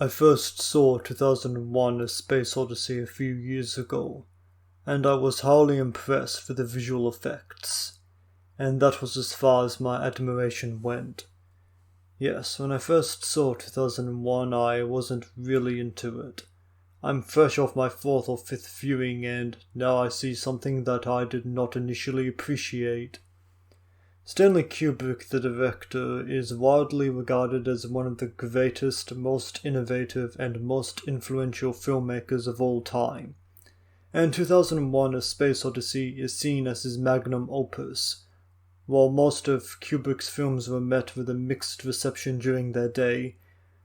I first saw 2001 A Space Odyssey a few years ago, and I was highly impressed with the visual effects, and that was as far as my admiration went. Yes, when I first saw 2001 I wasn't really into it. I'm fresh off my 4th or 5th viewing and now I see something that I did not initially appreciate. Stanley Kubrick, the director, is widely regarded as one of the greatest, most innovative, and most influential filmmakers of all time. And 2001 A Space Odyssey is seen as his magnum opus. While most of Kubrick's films were met with a mixed reception during their day,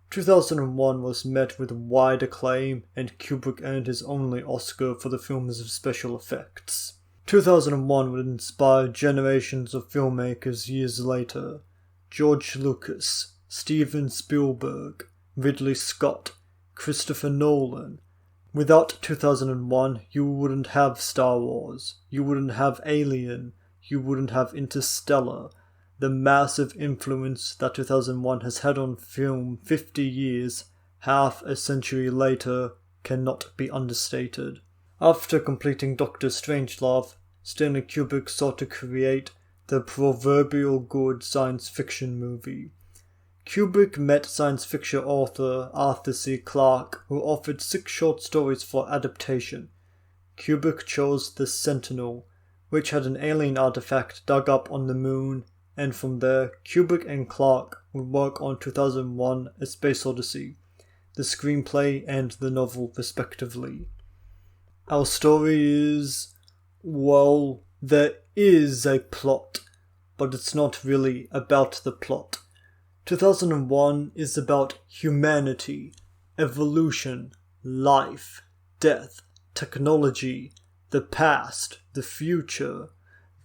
2001 was met with wide acclaim, and Kubrick earned his only Oscar for the film's special effects. 2001 would inspire generations of filmmakers years later. George Lucas, Steven Spielberg, Ridley Scott, Christopher Nolan. Without 2001, you wouldn't have Star Wars, you wouldn't have Alien, you wouldn't have Interstellar. The massive influence that 2001 has had on film 50 years, half a century later, cannot be understated. After completing Doctor Strangelove, Stanley Kubrick sought to create the proverbial good science fiction movie. Kubrick met science fiction author Arthur C. Clarke, who offered 6 short stories for adaptation. Kubrick chose The Sentinel, which had an alien artifact dug up on the moon, and from there, Kubrick and Clarke would work on 2001 A Space Odyssey, the screenplay and the novel respectively. Our story is, well, there is a plot, but it's not really about the plot. 2001 is about humanity, evolution, life, death, technology, the past, the future,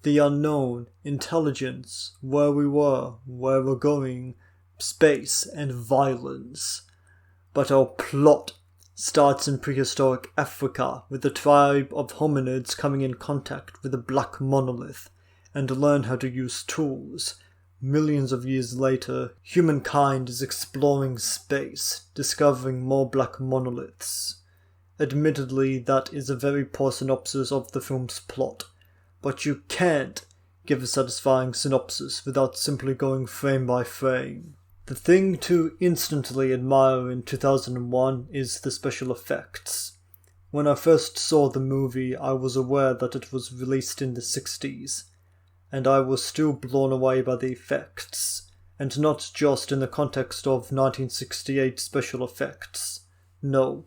the unknown, intelligence, where we were, where we're going, space, and violence. But our plot starts in prehistoric Africa with a tribe of hominids coming in contact with a black monolith and learn how to use tools. Millions of years later, humankind is exploring space, discovering more black monoliths. Admittedly, that is a very poor synopsis of the film's plot, but you can't give a satisfying synopsis without simply going frame by frame. The thing to instantly admire in 2001 is the special effects. When I first saw the movie, I was aware that it was released in the 60s, and I was still blown away by the effects, and not just in the context of 1968 special effects. No,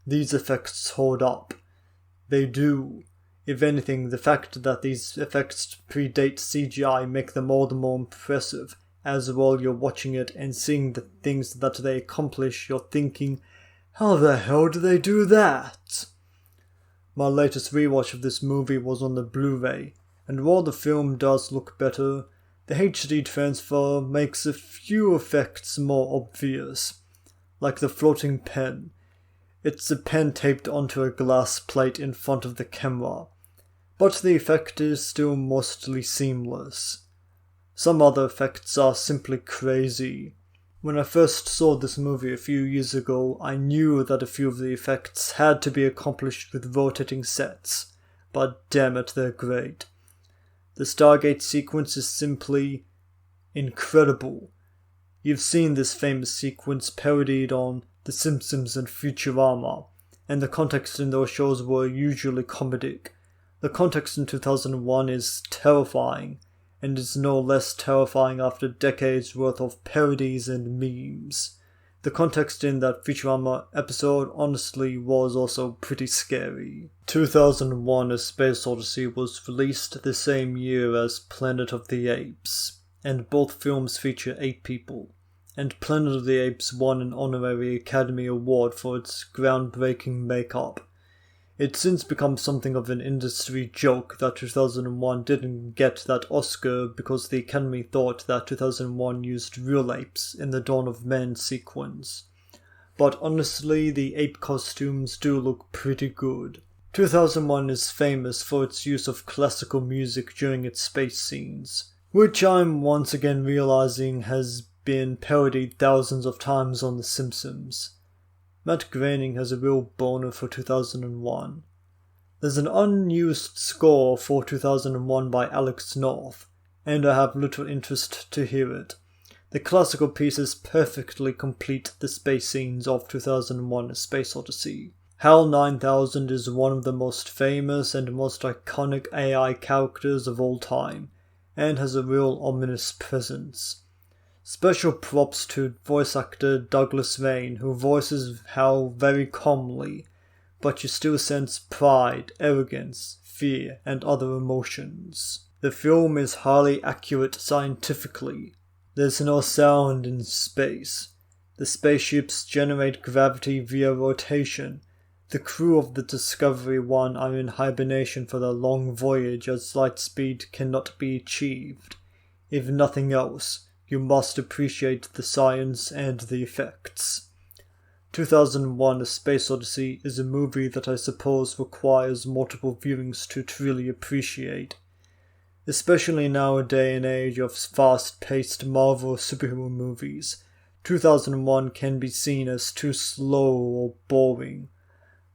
these effects hold up. They do. If anything, the fact that these effects predate CGI make them all the more impressive, as while you're watching it and seeing the things that they accomplish, you're thinking, how the hell do they do that? My latest rewatch of this movie was on the Blu-ray, and while the film does look better, the HD transfer makes a few effects more obvious, like the floating pen. It's a pen taped onto a glass plate in front of the camera, but the effect is still mostly seamless. Some other effects are simply crazy. When I first saw this movie a few years ago, I knew that a few of the effects had to be accomplished with rotating sets, but damn it, they're great. The Stargate sequence is simply incredible. You've seen this famous sequence parodied on The Simpsons and Futurama, and the context in those shows were usually comedic. The context in 2001 is terrifying, and is no less terrifying after decades worth of parodies and memes. The context in that Futurama episode honestly was also pretty scary. 2001 A Space Odyssey was released the same year as Planet of the Apes, and both films feature 8 people, and Planet of the Apes won an honorary Academy Award for its groundbreaking makeup. It's since become something of an industry joke that 2001 didn't get that Oscar because the Academy thought that 2001 used real apes in the Dawn of Man sequence. But honestly, the ape costumes do look pretty good. 2001 is famous for its use of classical music during its space scenes, which I'm once again realizing has been parodied thousands of times on The Simpsons. Matt Groening has a real boner for 2001. There's an unused score for 2001 by Alex North, and I have little interest to hear it. The classical pieces perfectly complete the space scenes of 2001: A Space Odyssey. HAL 9000 is one of the most famous and most iconic AI characters of all time, and has a real ominous presence. Special props to voice actor Douglas Vane, who voices HAL very calmly, but you still sense pride, arrogance, fear, and other emotions. The film is highly accurate scientifically. There's no sound in space. The spaceships generate gravity via rotation. The crew of the Discovery 1 are in hibernation for their long voyage as light speed cannot be achieved. If nothing else, you must appreciate the science and the effects. 2001: A Space Odyssey is a movie that I suppose requires multiple viewings to truly appreciate. Especially now a day and age of fast-paced Marvel superhero movies, 2001 can be seen as too slow or boring.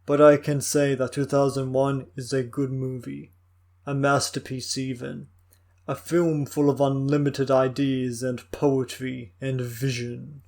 But I can say that 2001 is a good movie. A masterpiece even. A film full of unlimited ideas and poetry and vision.